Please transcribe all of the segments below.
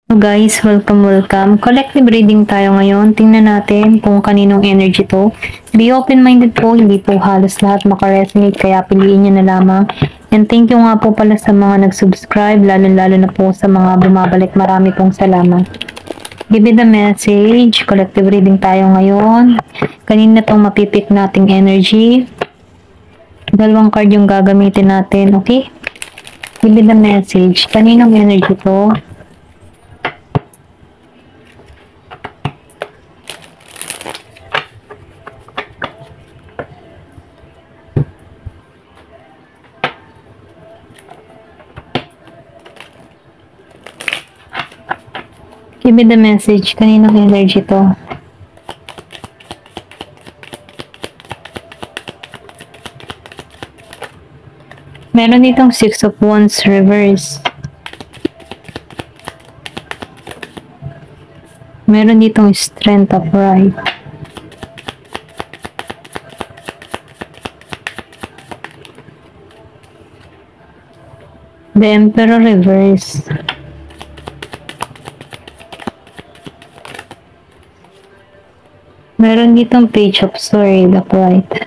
Hello guys, welcome. Collective reading tayo ngayon. Tingnan natin kung kaninong energy to. Be open-minded po, hindi po halos lahat makaresonate, kaya piliin nyo na lamang. And thank you nga po pala sa mga nag-subscribe, lalo na po sa mga bumabalik. Marami pong salamat. Give me the message. Collective reading tayo ngayon. Kanina tong mapipik nating energy. Dalawang card yung gagamitin natin, okay? Give me the message. Kaninong energy to? Give me the message. Kaninong energy to? Meron ditong 6 of Wands reverse. Meron ditong Strength upright. The Emperor reverse. Meron ditong Page of Swords upright.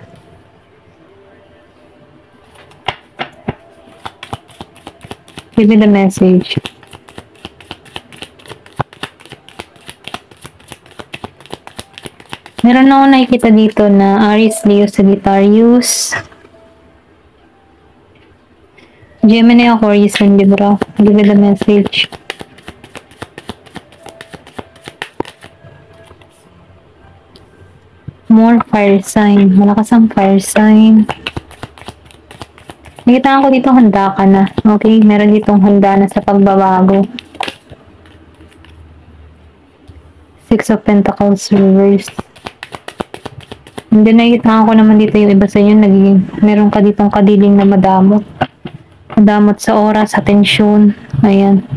Give me the message. Meron ako nakikita dito na Aries, Leo, Sagittarius, Gemini, Aquarius, and Libra. Give me the message. More fire sign. Malakas ang fire sign. Nakita ko dito handa ka na. Okay? Meron ditong handa na sa pagbabago. 6 of Pentacles reverse. Hindi, nakita ko naman dito yung iba sa inyo. Meron ka ditong kadiling na madamot. Madamot sa oras, sa tensyon. Ayan.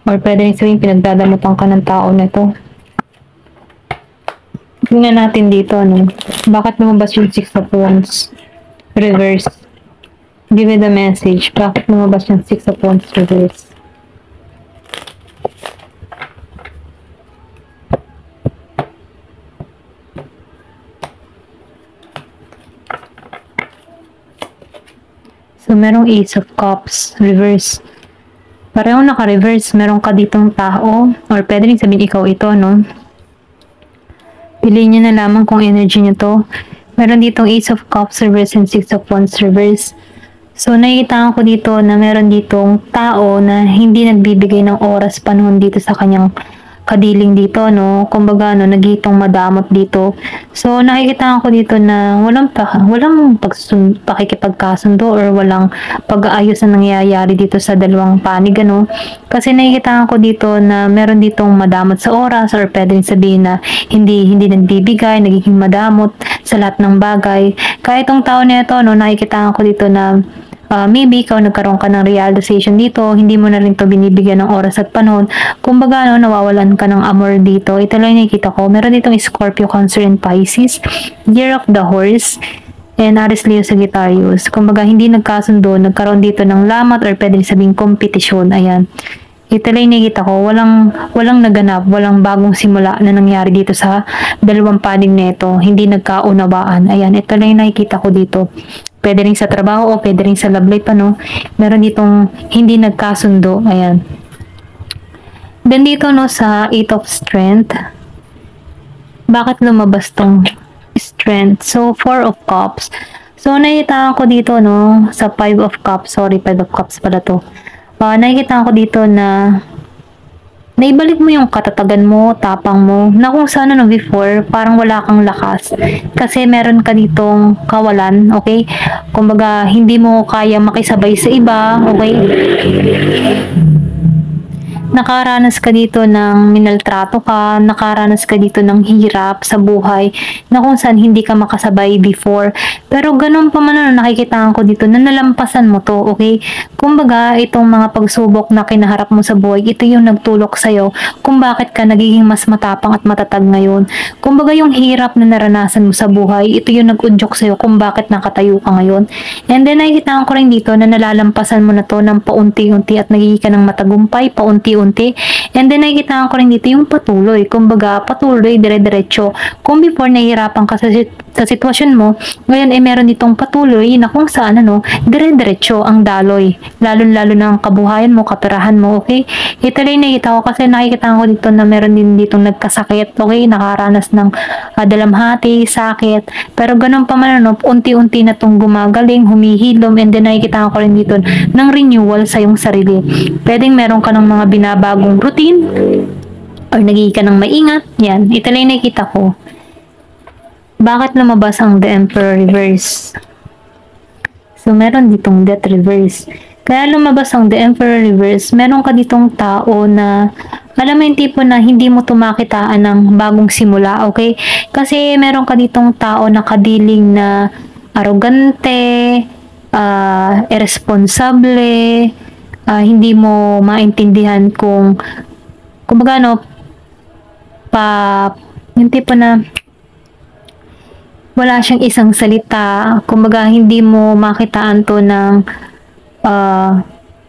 Or pwede rin sabihin, pinagdadamutan ka ng tao na ito. Tingnan natin dito, ano? Bakit lumabas yung 6 of Wands reverse? Give me the message. Bakit lumabas yung 6 of Wands reverse? So, merong Ace of Cups reverse. Pareho naka-reverse. Meron ka ditong tao, or pwede rin sabihin ikaw ito, no? Piliin nyo na lamang kung energy nyo to. Meron ditong Ace of Cups reverse and 6 of Wands reverse. So, nakikita ko dito na meron ditong tao na hindi nagbibigay ng oras panahon dito sa kanyang kadiling dito, no? Kumbaga, no, nagitong madamot dito. So, nakikita ko dito na walang pakikipagkasundo or walang pag-aayos na nangyayari dito sa dalawang panig, ano? Kasi nakikita ko dito na meron ditong madamot sa oras, or pwede rin sabihin na hindi nagbibigay, nagiging madamot sa lahat ng bagay. Kaya itong tao na ito, no, nakikita ko dito na maybe ikaw nagkaroon ka ng realization dito, hindi mo na rin to binibigyan ng oras at panahon. Kumbaga, no, nawawalan ka ng amor dito. Ito lang nakikita ko. Meron ditong Scorpio, Cancer, and Pisces. Year of the Horse. And Aries, Leo, Sagittarius. Kumbaga, hindi nagkasundo. Nagkaroon dito ng lamat or pwede sabing kompetisyon. Ayan. Ito lang nakikita ko. Walang naganap. Walang bagong simula na nangyari dito sa dalawang panig nito. Hindi nagkaunawaan. Ayan. Ito lang nakikita ko dito. Pwede rin sa trabaho o pwede rin sa love life, ano. Meron ditong hindi nagkasundo. Ayan. Then dito, no, sa 8 of Strength. Bakit lumabas tong Strength? So, 4 of Cups. So, nakikita ko dito, no, sa 5 of Cups. Sorry, 5 of Cups pala to. Nakikita ko dito na naibalik mo yung katatagan mo, tapang mo, na kung sana no before, parang wala kang lakas. Kasi meron ka ditong kawalan, okay? Kumbaga, hindi mo kaya makisabay sa iba, okay? nakaranas ka dito ng minaltrato ka, nakaranas ka dito ng hirap sa buhay na kung saan hindi ka makasabay before. Pero ganun pa man nakikitaan ko dito na nalampasan mo to, okay? Kumbaga, itong mga pagsubok na kinaharap mo sa buhay, ito yung nagtulok sa'yo kung bakit ka nagiging mas matapang at matatag ngayon. Kumbaga, yung hirap na naranasan mo sa buhay, ito yung nag-udyok sa'yo kung bakit nakatayo ka ngayon. And then, nakikitaan ko rin dito na nalalampasan mo na to ng paunti-unti at nagiging ka ng matagumpay, paunti-unti. And then, nakikitaan ko rin dito yung patuloy. Kumbaga, patuloy, dire-diretso. Kung before nahihirapan ka sa sitwasyon mo, ngayon ay meron ditong patuloy na kung saan dire-diretso ang daloy. Lalo-lalo ng kabuhayan mo, kaperahan mo, okay? Ito lang nakikita ko kasi nakikita ko dito na meron din ditong nagkasakit, okay? Nakaranas ng dalamhati, sakit. Pero ganun pa man, unti-unti na tong gumagaling, humihilom, and then nakikita ko rin dito ng renewal sa iyong sarili. Pwedeng meron ka ng mga binabagong routine, or nagiging ka ng maingat. Yan, ito lang nakikita ko. Bakit lumabas ang The Emperor Reverse? So, meron ditong Death Reverse. Kaya lumabas ang The Emperor Reverse, meron ka ditong tao na, alam mo yung tipo na hindi mo tumakitaan ng bagong simula, okay? Kasi meron ka ditong tao na kadiling na arrogante, irresponsible, hindi mo maintindihan kung baga yung tipo na wala siyang isang salita, kumbaga hindi mo makitaan to ng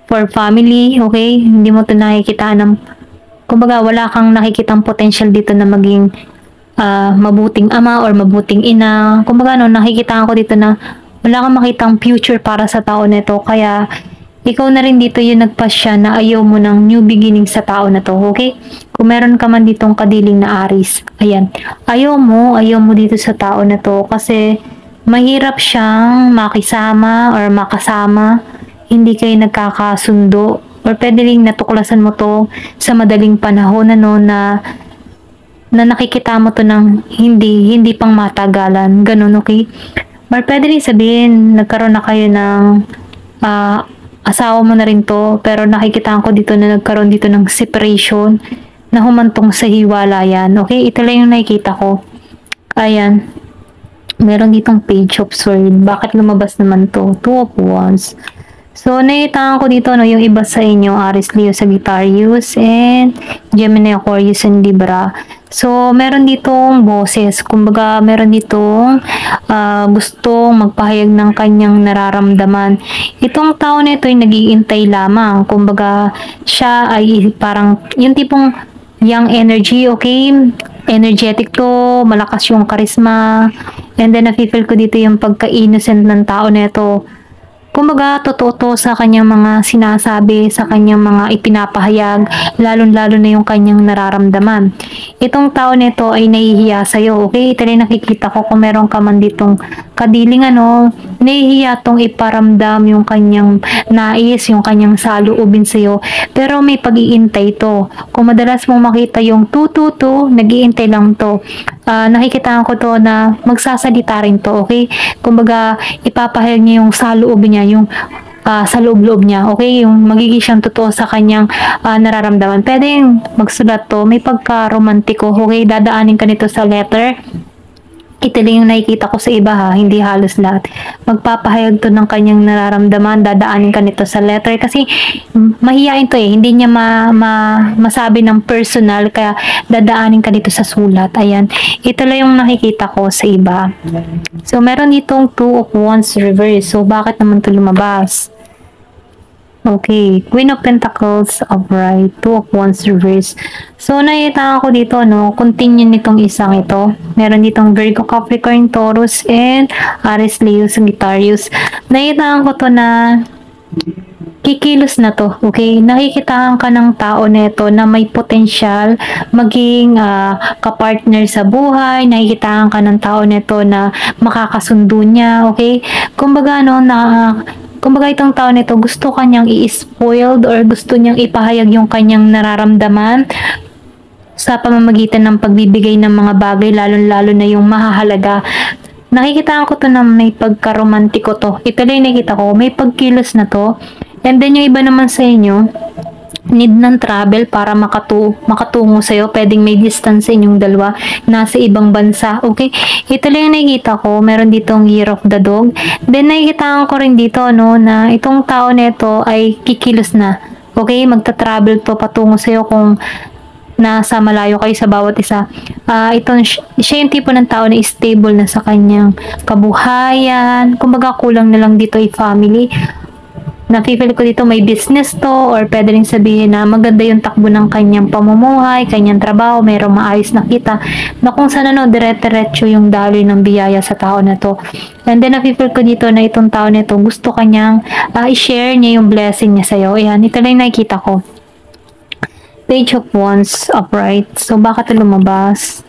for family, okay? Hindi mo to nakikitaan ng, kumbaga wala kang nakikitang potential dito na maging mabuting ama or mabuting ina. Kumbaga nakikitaan ko dito na wala kang makitang future para sa tao nito, kaya ikaw na rin dito yung nagpasya na ayaw mo ng new beginning sa tao na to, okay? Kung meron ka man ditong kadiling na Aries, ayan, ayaw mo dito sa tao na to kasi mahirap siyang makisama or makasama, hindi kayo nagkakasundo, or pwede rin natuklasan mo to sa madaling panahon na nakikita mo to ng hindi pang matagalan, ganun, okay? Or pwede rin sabihin, nagkaroon na kayo ng asawa mo na rin to, pero nakikita ko dito na nagkaroon dito ng separation na humantong sa hiwalayan. Okay, ito lang yung nakikita ko. Ayan. Meron ditong Page of Swords. Bakit lumabas naman to? Two of Wands. So, nakikita ko dito, yung iba sa inyo, Aries, Leo, Sagittarius, and Gemini, Aquarius, and Libra. So, meron ditong boses. Kumbaga, meron ditong gustong magpahayag ng kanyang nararamdaman. Itong tao na ito ay nag-iintay lamang. Kumbaga, siya ay parang yung tipong young energy, okay? Energetic to, malakas yung charisma. And then, nafe-feel ko dito yung pagka-innocent ng tao na ito. Kumbaga, totoo to sa kanyang mga sinasabi, sa kanyang mga ipinapahayag, lalong-lalo na yung kanyang nararamdaman. Itong tao nito ay nahihiya sa'yo, okay? Ito rin nakikita ko kung meron ka man ditong kadiling nahihiya tong iparamdam yung kanyang nais, yung kanyang saloobin sa'yo. Pero may pag-iintay to. Kung madalas mong makita yung 222, nag-iintay lang to. Nakikita ko to na magsasalita rin to, okay? Kumbaga, ipapahayag niya yung saloobin niya, yung sa loob-loob niya, okay? Yung magiging siyang totoo sa kanyang nararamdaman. Pwede yung magsulat to, may pagka-romantiko, okay? Dadaanin ka nito sa letter. Ito lang yung nakikita ko sa iba hindi halos lahat. Magpapahayag to ng kanyang nararamdaman, dadaanin ka nito sa letter kasi mahihain to hindi niya masabi ng personal, kaya dadaanin ka dito sa sulat. Ayan, ito lang yung nakikita ko sa iba. So, meron ditong Two of Wands reverse. So, bakit naman to lumabas? Okay, Queen of Pentacles upright, Two of Wands reverse. So, nakita ko dito, continue nitong isang ito. Meron ditong Virgo, Capricorn, Taurus, and Aries, Leo, Sagittarius. Nakita ko to na kikilos na to, okay? Nakikitaan ka ng tao nito na may potential maging kapartner sa buhay. Nakikitaan ka ng tao nito na makakasundo niya, okay? Kumbaga, kumbaga itong tao nito gusto kanyang i-spoiled or gusto niyang ipahayag yung kanyang nararamdaman sa pamamagitan ng pagbibigay ng mga bagay, lalo-lalo na yung mahahalaga. Nakikita ko to na may pagka-romantiko to. Ito lang nakikita ko, may pagkilos na to. And then yung iba naman sa inyo, need ng travel para makatungo sa'yo. Pwedeng may distance sa inyong dalawa, nasa ibang bansa. Okay? Ito lang yung nakikita ko. Meron ditong Year of the Dog. Then, nakikita ko rin dito, no, na itong tao nito ay kikilos na. Okay? Magta-travel to patungo sa'yo kung nasa malayo kayo sa bawat isa. Siya yung tipo ng tao na stable na sa kanyang kabuhayan. Kumbaga, kulang na lang dito ay family. Napipili ko dito may business to, or pwede rin sabihin na maganda yung takbo ng kanyang pamumuhay, kanyang trabaho, mayroong maayos na kita, na kung saan dire-diretso yung daloy ng biyaya sa tao na to. And then napipili ko dito na itong tao na ito, gusto kanyang i-share niya yung blessing niya sa'yo. Ayan, ito lang nakikita ko. Page of Wands upright. So, bakit lumabas?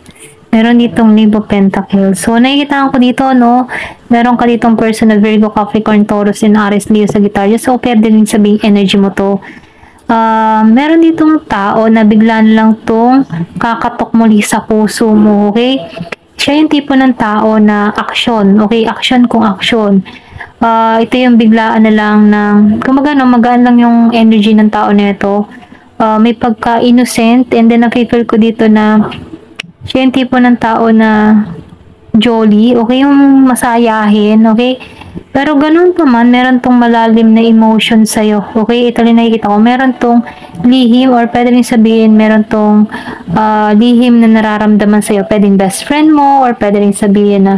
Meron ditong Knave of Pentacles. So, nakikita ko dito, no? Meron ka ditong person na Virgo, Capricorn, Taurus, and Aries, Leo, Sagittarius. So, pwede rin sabihin energy mo to. Meron ditong tao na bigla na lang tong kakatok muli sa puso mo, okay? Siya yung tipo ng tao na action, okay? Action kung action. Ito yung biglaan na lang ng, kumaga, no, magaan lang yung energy ng tao nito. May pagka-innocent, and then nakikita ko dito na siya yung tipo ng tao na jolly, okay, yung masayahin, okay? Pero ganun pa man, meron tong malalim na emotion sa'yo, okay? Ito rin nakikita ko, meron tong lihim, or pwede rin sabihin, meron tong lihim na nararamdaman sa'yo. Pwedeng best friend mo, or pwede rin sabihin na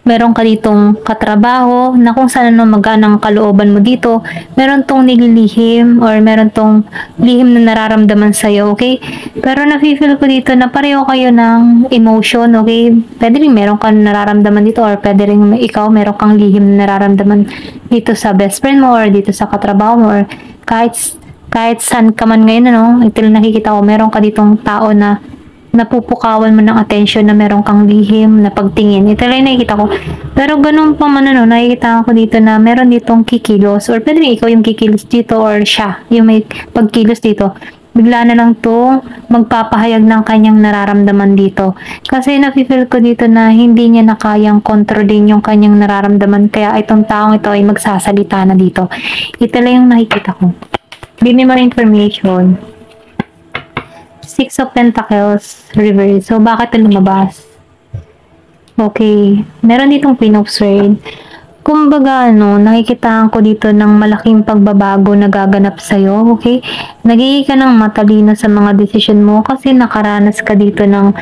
meron ka ditong katrabaho na kung saan magaan kalooban mo dito, meron tong nililihim or meron tong lihim na nararamdaman sa'yo, okay? Pero nafe-feel ko dito na pareho kayo ng emotion, okay? Pwede rin meron kang nararamdaman dito, or pwede rin ikaw meron kang lihim na nararamdaman dito sa best friend mo, or dito sa katrabaho mo, or kahit saan ka man ngayon, ano? Ito lang nakikita ko, meron ka ditong tao na napupukawan mo ng attention, na meron kang lihim na pagtingin. Ito lang nakikita ko. Pero ganun pa man, ano, nakikita ko dito na meron ditong kikilos, or pwede rin ikaw yung kikilos dito, or siya yung may pagkilos dito. Bigla na lang to magpapahayag ng kanyang nararamdaman dito. Kasi nafe-feel ko dito na hindi niya na kayang kontrolin yung kanyang nararamdaman. Kaya itong taong ito ay magsasalita na dito. Ito lang yung nakikita ko. Bini mo information. Six of Pentacles, reverse. So, bakit lumabas? Okay. Meron ditong Queen of Swords. Kumbaga, ano, nakikitaan ko dito ng malaking pagbabago na gaganap sa'yo, okay? Nagiging ka ng matalino sa mga decision mo kasi nakaranas ka dito ng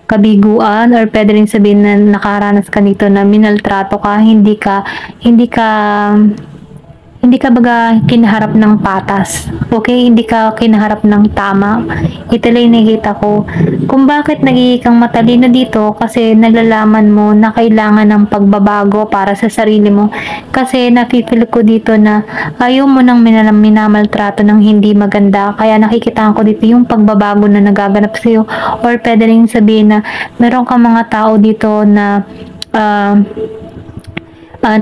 kabiguan, or pwede rin sabihin na nakaranas ka dito na minaltrato ka, hindi ka baga kinaharap ng patas. Okay? Hindi ka kinaharap ng tama. Ito lang yung nakikita ko. Kung bakit nagiging kang matalino dito, kasi nalalaman mo na kailangan ng pagbabago para sa sarili mo. Kasi nafe-feel ko dito na ayaw mo nang minamaltrato ng hindi maganda. Kaya nakikita ko dito yung pagbabago na nagaganap sa'yo. Or pwede rin sabihin na meron kang mga tao dito na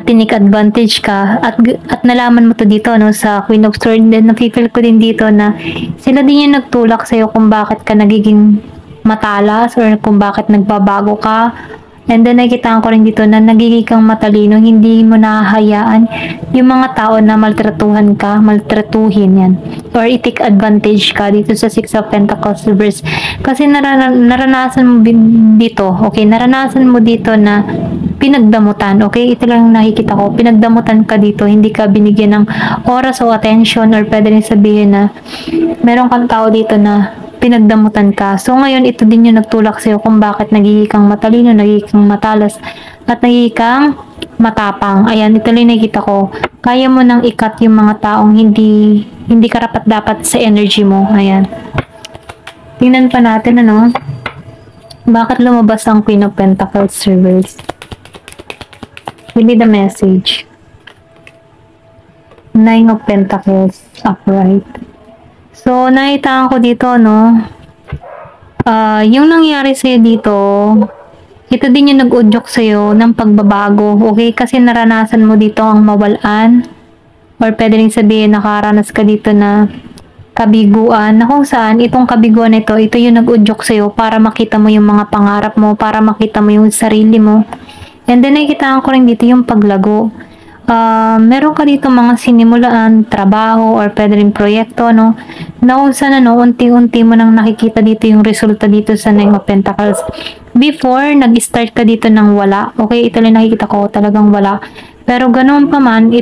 tinik advantage ka, at nalaman mo to dito, no, sa Queen of Swords. Then nafe-feel ko din dito na sila din yung nagtulak sa'yo kung bakit ka nagiging matalas, or kung bakit nagbabago ka. And then nakikita ko rin dito na nagiging kang matalino, hindi mo nahahayaan yung mga tao na maltratuhin yan, or itik advantage ka dito sa Six of Pentacles reverse. Kasi naranasan mo dito, okay, naranasan mo dito na pinagdamutan, okay? Ito lang nakikita ko, pinagdamutan ka dito, hindi ka binigyan ng oras o attention, or pwede rin sabihin na meron kang tao dito na pinagdamutan ka. So ngayon, ito din yung nagtulak sa'yo kung bakit nagiging kang matalino, nagiging kang matalas, at nagiging kang matapang. Ayan, ito lang nakikita ko. Kaya mo nang ikat yung mga taong hindi karapat-dapat sa energy mo. Ayan. Tingnan pa natin, ano? Bakit lumabas ang Queen of Pentacles reverse? Give me the message. Nine of Pentacles upright. So, nakita ko dito, no? Yung nangyari sa'yo dito, ito din yung nag-udyok sa'yo ng pagbabago, okay? Kasi naranasan mo dito ang mawalan, or pwede rin sabihin nakaranas ka dito na kabiguan, na kung saan itong kabiguan ito yung nag-udyok sa'yo para makita mo yung mga pangarap mo, para makita mo yung sarili mo. And then nakikita ko rin dito yung paglago. meron ka dito mga sinimulaan, trabaho, or pwede rin proyekto, no? Na kung saan, unti-unti mo nang nakikita dito yung resulta dito sa Nine of Pentacles. Before, nag-start ka dito ng wala. Okay, ito lang nakikita ko, talagang wala. Pero ganoon pa man,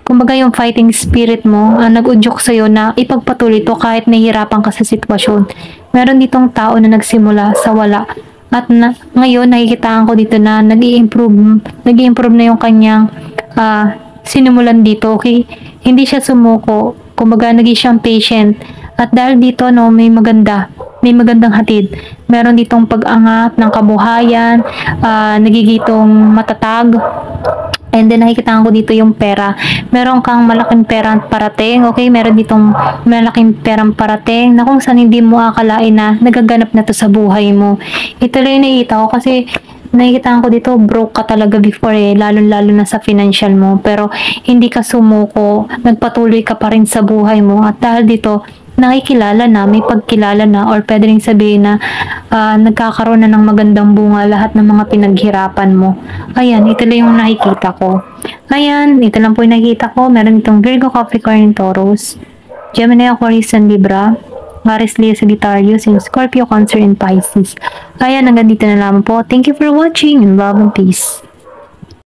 kumbaga yung fighting spirit mo, nag-udyok sa'yo na ipagpatuloy to kahit nahihirapan ka sa sitwasyon. Meron ditong tao na nagsimula sa wala. At ngayon, nakikitaan ko dito na nag-i-improve na yung kanyang sinimulan dito, okay? Hindi siya sumuko. Kumbaga, naging siyang patient. At dahil dito, no, may magandang hatid. Meron ditong pag-angat ng kabuhayan, nagigitong matatag. And then, nakikita ko dito yung pera. Meron kang malaking perang parating, okay? Meron ditong malaking perang parating na kung saan hindi mo akalain na nagaganap na to sa buhay mo. Ito lang yung nakikita ko kasi nakikita ko dito, broke ka talaga before lalo-lalo na sa financial mo. Pero hindi ka sumuko, nagpatuloy ka pa rin sa buhay mo. At dahil dito, nakikilala na, may pagkilala na, or pwede rin sabihin na nagkakaroon na ng magandang bunga lahat ng mga pinaghirapan mo. Ayan, ito lang yung nakikita ko. Ayan, ito lang po yung nakikita ko. Meron itong Virgo, Capricorn, Taurus, Gemini, Aquarius, and Libra, Aries, Leo, Sagittarius, and Scorpio, Cancer, and Pisces. Ayan, hanggang dito na lamang po. Thank you for watching, and love and peace.